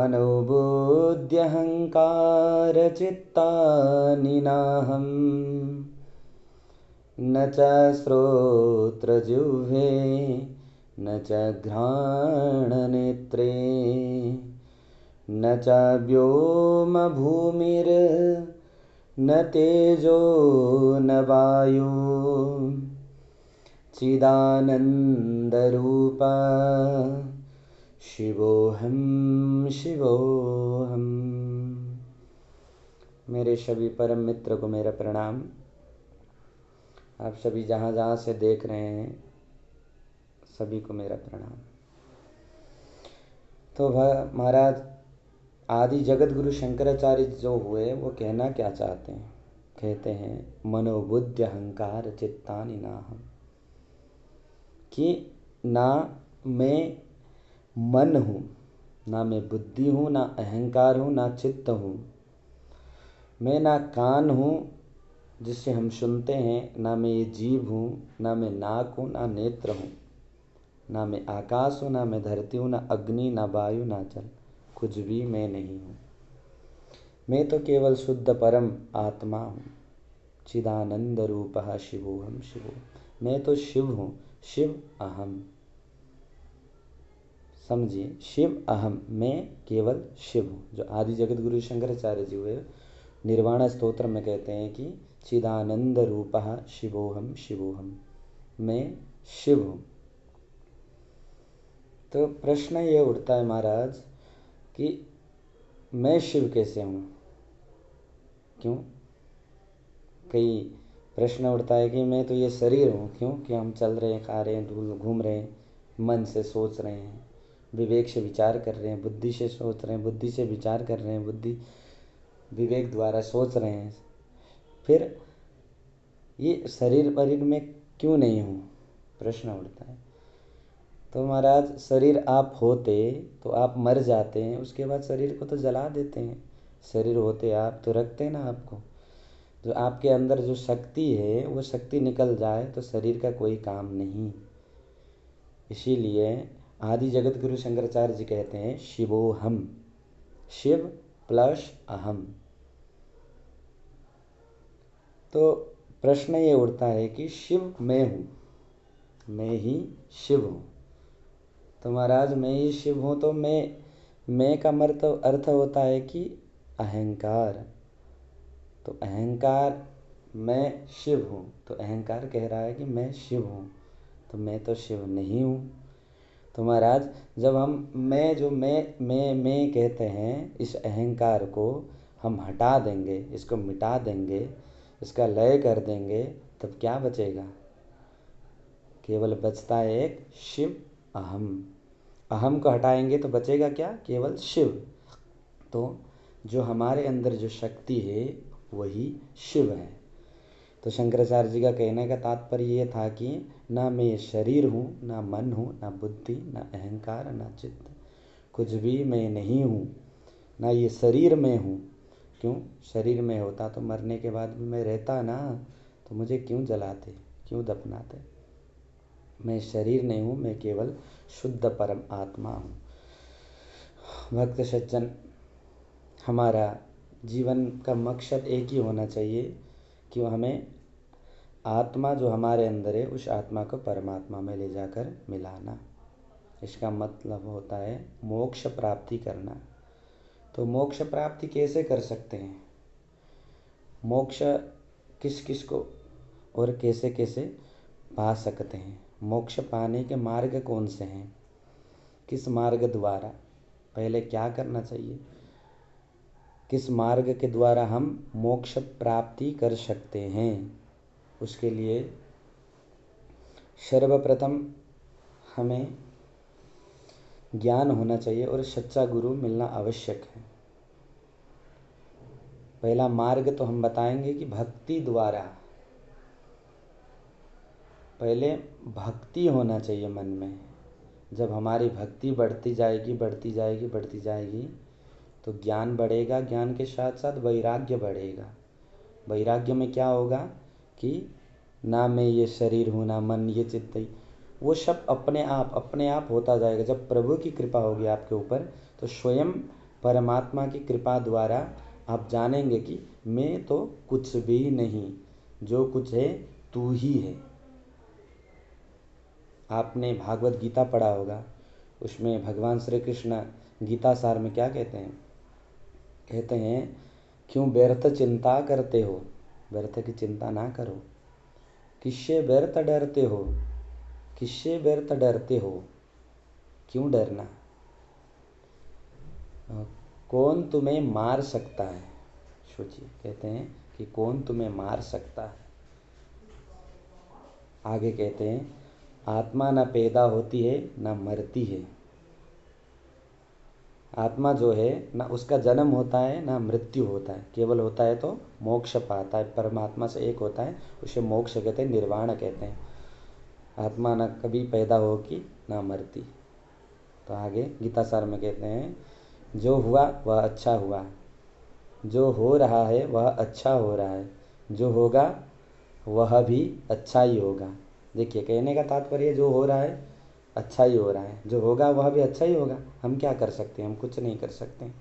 मनोबुद्ध्यहङ्कारचित्तानि नाहं न च श्रोत्रजिह्वे न च घ्राणनेत्रे न च व्योमभूमिर्न तेजो न वायु चिदानन्दरूपा शिवोऽहं शिवोऽहम्। मेरे सभी परम मित्र को मेरा प्रणाम। आप सभी जहाँ जहाँ से देख रहे हैं सभी को मेरा प्रणाम। तो महाराज आदि जगत गुरु शंकराचार्य जो हुए वो कहना क्या चाहते हैं? कहते हैं मनोबुद्धि अहंकार चित्तानि नाहं, कि ना मैं मन हूँ, ना मैं बुद्धि हूँ, ना अहंकार हूँ, ना चित्त हूँ। मैं ना कान हूँ जिससे हम सुनते हैं, ना मैं ये जीभ हूँ, ना मैं नाक हूँ, ना नेत्र हूँ, ना मैं आकाश हूँ, ना मैं धरती हूँ, ना अग्नि, ना वायु, ना जल, कुछ भी मैं नहीं हूँ। मैं तो केवल शुद्ध परम आत्मा हूँ। चिदानंद रूपः शिवोऽहं शिवो। मैं तो शिव हूँ, शिव अहम। समझिए, शिव अहम, मैं केवल शिव हूँ। जो आदि जगत गुरु शंकराचार्य जी हुए निर्वाण स्तोत्र में कहते हैं कि चिदानंद रूपः शिवोऽहं शिवोऽहम्, मैं शिव हूँ। तो प्रश्न ये उठता है महाराज कि मैं शिव कैसे हूँ? क्यों? कई प्रश्न उठता है कि मैं तो ये शरीर हूँ। क्यों? कि हम चल रहे हैं, खा रहे हैं, घूम रहे हैं, मन से सोच रहे हैं, विवेक से विचार कर रहे हैं, बुद्धि से सोच रहे हैं, बुद्धि से विचार कर रहे हैं, बुद्धि विवेक द्वारा सोच रहे हैं। फिर ये शरीर में क्यों नहीं हूँ? प्रश्न उठता है। तो महाराज शरीर आप होते तो आप मर जाते हैं, उसके बाद शरीर को तो जला देते हैं। शरीर होते आप तो रखते ना आपको। जो आपके अंदर जो शक्ति है वो शक्ति निकल जाए तो शरीर का कोई काम नहीं। इसीलिए आदि जगत गुरु शंकराचार्य जी कहते हैं शिवोऽहम्, शिव प्लस अहम। तो प्रश्न ये उठता है कि शिव मैं हूँ, मैं ही शिव हूँ। तो महाराज मैं ही शिव हूँ तो मैं का अर्थ होता है कि अहंकार। तो अहंकार, मैं शिव हूँ, तो अहंकार कह रहा है कि मैं शिव हूँ, तो मैं तो शिव नहीं हूँ। तो महाराज जब हम मैं कहते हैं, इस अहंकार को हम हटा देंगे, इसको मिटा देंगे, इसका लय कर देंगे, तब क्या बचेगा? केवल बचता है एक शिव अहम। अहम को हटाएंगे तो बचेगा क्या? केवल शिव। तो जो हमारे अंदर जो शक्ति है वही शिव है। तो शंकराचार्य जी का कहने का तात्पर्य ये था कि ना मैं शरीर हूँ, ना मन हूँ, ना बुद्धि, ना अहंकार, ना चित्त, कुछ भी मैं नहीं हूँ। ना ये शरीर में हूँ। क्यों? शरीर में होता तो मरने के बाद भी मैं रहता ना, तो मुझे क्यों जलाते, क्यों दफनाते? मैं शरीर नहीं हूँ, मैं केवल शुद्ध परम आत्मा हूँ। भक्त सज्जन, हमारा जीवन का मकसद एक ही होना चाहिए कि हमें आत्मा जो हमारे अंदर है उस आत्मा को परमात्मा में ले जाकर मिलाना। इसका मतलब होता है मोक्ष प्राप्ति करना। तो मोक्ष प्राप्ति कैसे कर सकते हैं? मोक्ष किस किस को और कैसे कैसे पा सकते हैं? मोक्ष पाने के मार्ग कौन से हैं? किस मार्ग द्वारा? पहले क्या करना चाहिए? किस मार्ग के द्वारा हम मोक्ष प्राप्ति कर सकते हैं? उसके लिए सर्वप्रथम हमें ज्ञान होना चाहिए और सच्चा गुरु मिलना आवश्यक है। पहला मार्ग तो हम बताएंगे कि भक्ति द्वारा। पहले भक्ति होना चाहिए मन में। जब हमारी भक्ति बढ़ती जाएगी, बढ़ती जाएगी, बढ़ती जाएगी, तो ज्ञान बढ़ेगा। ज्ञान के साथ साथ वैराग्य बढ़ेगा। वैराग्य में क्या होगा कि ना मैं ये शरीर हूँ, ना मन, ये चित्त, वो सब अपने आप होता जाएगा। जब प्रभु की कृपा होगी आपके ऊपर तो स्वयं परमात्मा की कृपा द्वारा आप जानेंगे कि मैं तो कुछ भी नहीं, जो कुछ है तू ही है। आपने भागवत गीता पढ़ा होगा, उसमें भगवान श्री कृष्ण गीता सार में क्या कहते हैं? कहते हैं, क्यों व्यर्थ चिंता करते हो, व्यर्थ की चिंता ना करो। किससे व्यर्थ डरते हो, किससे व्यर्थ डरते हो, क्यों डरना? कौन तुम्हें मार सकता है? सोचिए, कहते हैं कि कौन तुम्हें मार सकता है। आगे कहते हैं, आत्मा न पैदा होती है न मरती है। आत्मा जो है ना उसका जन्म होता है ना मृत्यु होता है, केवल होता है तो मोक्ष पाता है, परमात्मा से एक होता है, उसे मोक्ष कहते हैं, निर्वाण कहते हैं। आत्मा न कभी पैदा होगी ना मरती। तो आगे गीता सार में कहते हैं, जो हुआ वह अच्छा हुआ, जो हो रहा है वह अच्छा हो रहा है, जो होगा वह भी अच्छा ही होगा। देखिए, कहने का तात्पर्य जो हो रहा है अच्छा ही हो रहा है, जो होगा वह भी अच्छा ही होगा। हम क्या कर सकते हैं? हम कुछ नहीं कर सकते।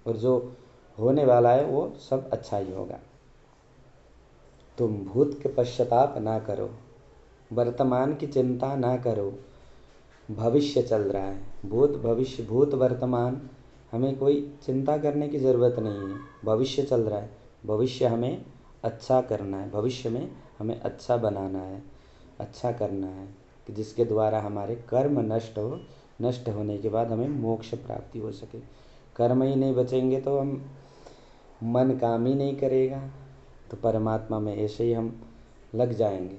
और जो होने वाला है वो सब अच्छा ही होगा। तुम भूत के पश्चाताप ना करो, वर्तमान की चिंता ना करो। भविष्य चल रहा है, भूत भविष्य, भूत वर्तमान, हमें कोई चिंता करने की ज़रूरत नहीं है। भविष्य चल रहा है, भविष्य हमें अच्छा करना है, भविष्य में हमें अच्छा बनाना है, अच्छा करना है कि जिसके द्वारा हमारे कर्म नष्ट हो, नष्ट होने के बाद हमें मोक्ष प्राप्ति हो सके। कर्म ही नहीं बचेंगे तो हम मन काम ही नहीं करेगा, तो परमात्मा में ऐसे ही हम लग जाएंगे।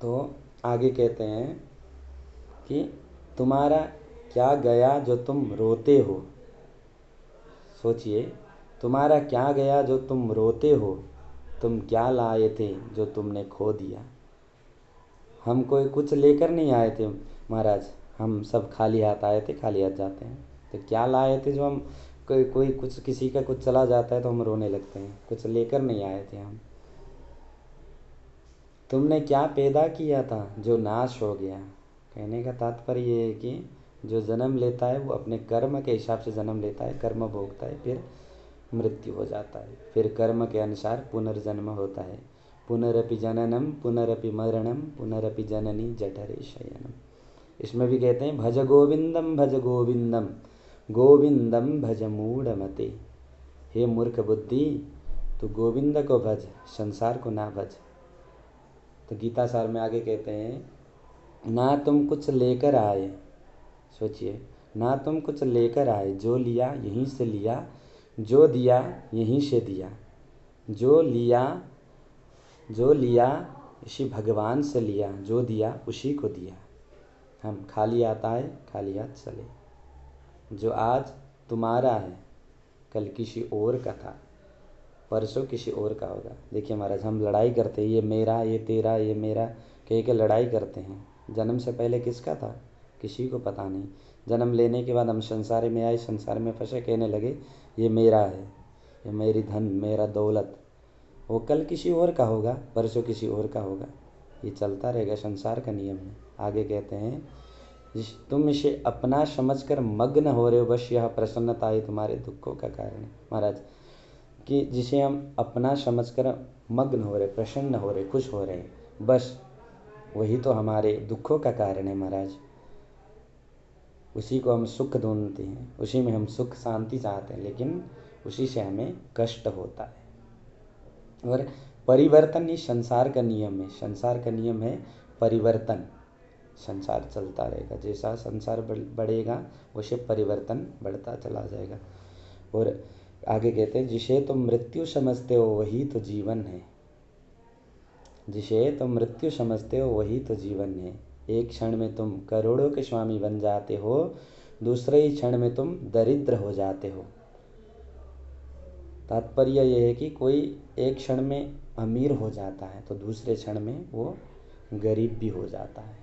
तो आगे कहते हैं कि तुम्हारा क्या गया जो तुम रोते हो। सोचिए, तुम्हारा क्या गया जो तुम रोते हो, तुम क्या लाए थे जो तुमने खो दिया। हम कोई कुछ लेकर नहीं आए थे महाराज, हम सब खाली हाथ आए थे, खाली हाथ जाते हैं। तो क्या लाए थे जो हम, कोई कुछ, किसी का कुछ चला जाता है तो हम रोने लगते हैं, कुछ लेकर नहीं आए थे हम। तुमने क्या पैदा किया था जो नाश हो गया। कहने का तात्पर्य ये है कि जो जन्म लेता है वो अपने कर्म के हिसाब से जन्म लेता है, कर्म भोगता है, फिर मृत्यु हो जाता है, फिर कर्म के अनुसार पुनर्जन्म होता है। पुनरपि जननम पुनरपि मरणम पुनरपि जननी जठरे शयनम। इसमें भी कहते हैं, भज गोविंदम भज गोविंदम गोविंदम भज मूढ़मते। हे मूर्ख बुद्धि, तू गोविंद को भज, संसार को ना भज। तो गीता सार में आगे कहते हैं, ना तुम कुछ लेकर आए, सोचिए, ना तुम कुछ लेकर आए, जो लिया यहीं से लिया, जो दिया यहीं से दिया, जो लिया इसी भगवान से लिया, जो दिया उसी को दिया। हम खाली हाथ आए, खाली हाथ चले। जो आज तुम्हारा है कल किसी और का था, परसों किसी और का होगा। देखिए महाराज, हम लड़ाई करते हैं, ये मेरा, ये तेरा, ये मेरा कह के लड़ाई करते हैं। जन्म से पहले किसका था? किसी को पता नहीं। जन्म लेने के बाद हम संसार में आए, संसार में फंसे, कहने लगे ये मेरा है, ये मेरी धन, मेरा दौलत। वो कल किसी और का होगा, परसों किसी और का होगा। ये चलता रहेगा, संसार का नियम है। आगे कहते हैं, तुम इसे अपना समझकर मग्न हो रहे हो, बस यह प्रसन्नता ही तुम्हारे दुखों का कारण है। महाराज, कि जिसे हम अपना समझकर मग्न हो रहे, प्रसन्न हो रहे, खुश हो रहे हैं, बस वही तो हमारे दुखों का कारण है महाराज। उसी को हम सुख ढूंढते हैं, उसी में हम सुख शांति चाहते हैं, लेकिन उसी से हमें कष्ट होता है। और परिवर्तन ही संसार का नियम है। संसार का नियम है परिवर्तन। संसार चलता रहेगा, जैसा संसार बढ़ेगा वैसे परिवर्तन बढ़ता चला जाएगा। और आगे कहते हैं, जिसे तुम मृत्यु समझते हो वही तो जीवन है, जिसे तुम मृत्यु समझते हो वही तो जीवन है। एक क्षण में तुम करोड़ों के स्वामी बन जाते हो, दूसरे ही क्षण में तुम दरिद्र हो जाते हो। तात्पर्य यह है कि कोई एक क्षण में अमीर हो जाता है तो दूसरे क्षण में वो गरीब भी हो जाता है।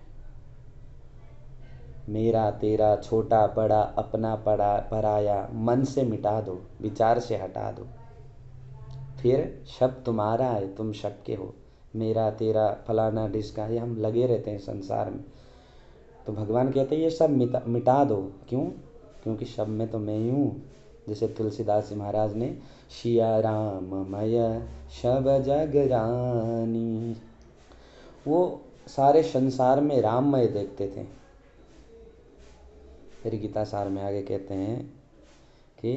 मेरा तेरा, छोटा बड़ा, अपना पड़ा पराया, मन से मिटा दो, विचार से हटा दो, फिर सब तुम्हारा है, तुम सबके हो। मेरा तेरा, फलाना ढिसका, ये हम लगे रहते हैं संसार में। तो भगवान कहते हैं ये सब मिटा दो। क्यों? क्योंकि सब में तो मैं ही हूँ। जैसे तुलसीदास जी महाराज ने सिया राम मय सब जग रानी, वो सारे संसार में राममय देखते थे। फिर गीता सार में आगे कहते हैं कि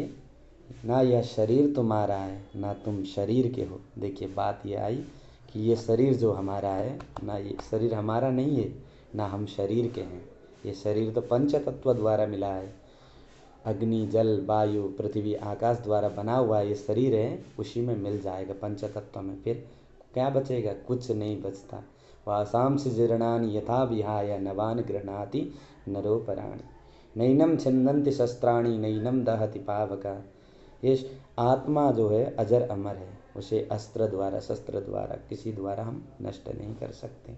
ना यह शरीर तुम्हारा है ना तुम शरीर के हो। देखिए बात ये आई कि ये शरीर जो हमारा है ना, ये शरीर हमारा नहीं है ना हम शरीर के हैं। ये शरीर तो पंच तत्व द्वारा मिला है, अग्नि जल वायु पृथ्वी आकाश द्वारा बना हुआ ये शरीर है, उसी में मिल जाएगा पंच तत्व में। फिर क्या बचेगा? कुछ नहीं बचता। वासांसि जीर्णानि यथा विहाय नवान गृह्णाति नरोपराणि, नैनम छिन्दन्ति शस्त्राणि नैनम दहति पावका। ये आत्मा जो है अजर अमर है, उसे अस्त्र द्वारा शस्त्र द्वारा किसी द्वारा हम नष्ट नहीं कर सकते।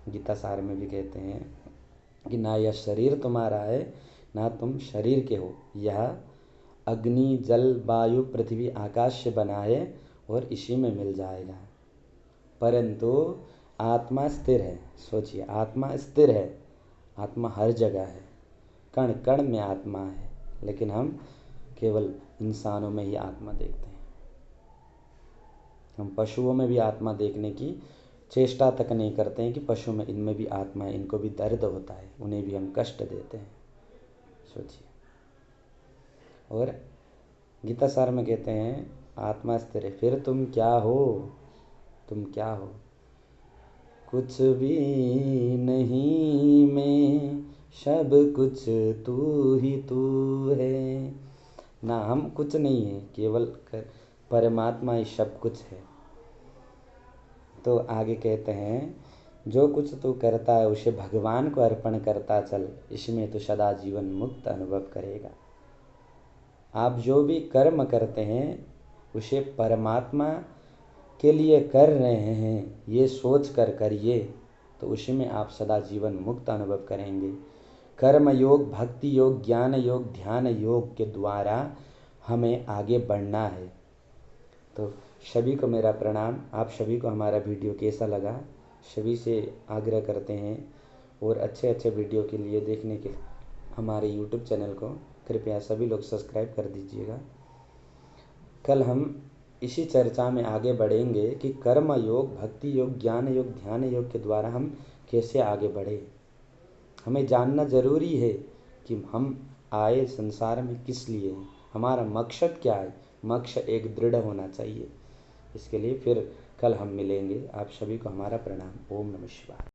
गीता सार में भी कहते हैं कि ना यह शरीर तुम्हारा है ना तुम शरीर के हो, यह अग्नि जल वायु पृथ्वी आकाश से बना है और इसी में मिल जाएगा। परंतु आत्मा स्थिर है। सोचिए, आत्मा स्थिर है, आत्मा हर जगह है, कण कण में आत्मा है, लेकिन हम केवल इंसानों में ही आत्मा देखते हैं। हम पशुओं में भी आत्मा देखने की चेष्टा तक नहीं करते हैं कि पशु में, इनमें भी आत्मा है, इनको भी दर्द होता है, उन्हें भी हम कष्ट देते हैं। सोचिए। और गीता सार में कहते हैं आत्मा स्थिर है। फिर तुम क्या हो? तुम क्या हो? कुछ भी नहीं मैं, सब कुछ तू ही तू है। ना हम कुछ नहीं है, केवल परमात्मा ही सब कुछ है। तो आगे कहते हैं जो कुछ तू करता है उसे भगवान को अर्पण करता चल, इसमें तो सदा जीवन मुक्त अनुभव करेगा। आप जो भी कर्म करते हैं उसे परमात्मा के लिए कर रहे हैं ये सोच कर करिए, तो उसी में आप सदा जीवन मुक्त अनुभव करेंगे। कर्म योग भक्ति योग ज्ञान योग ध्यान योग के द्वारा हमें आगे बढ़ना है। तो सभी को मेरा प्रणाम। आप सभी को हमारा वीडियो कैसा लगा, सभी से आग्रह करते हैं, और अच्छे अच्छे वीडियो के लिए देखने के हमारे यूट्यूब चैनल को कृपया सभी लोग सब्सक्राइब कर दीजिएगा। कल हम इसी चर्चा में आगे बढ़ेंगे कि कर्म योग भक्ति योग ज्ञान योग ध्यान योग के द्वारा हम कैसे आगे बढ़े। हमें जानना ज़रूरी है कि हम आए संसार में किस लिए हैं, हमारा मकसद क्या है। मकसद एक दृढ़ होना चाहिए। इसके लिए फिर कल हम मिलेंगे। आप सभी को हमारा प्रणाम। ओम नमः शिवाय।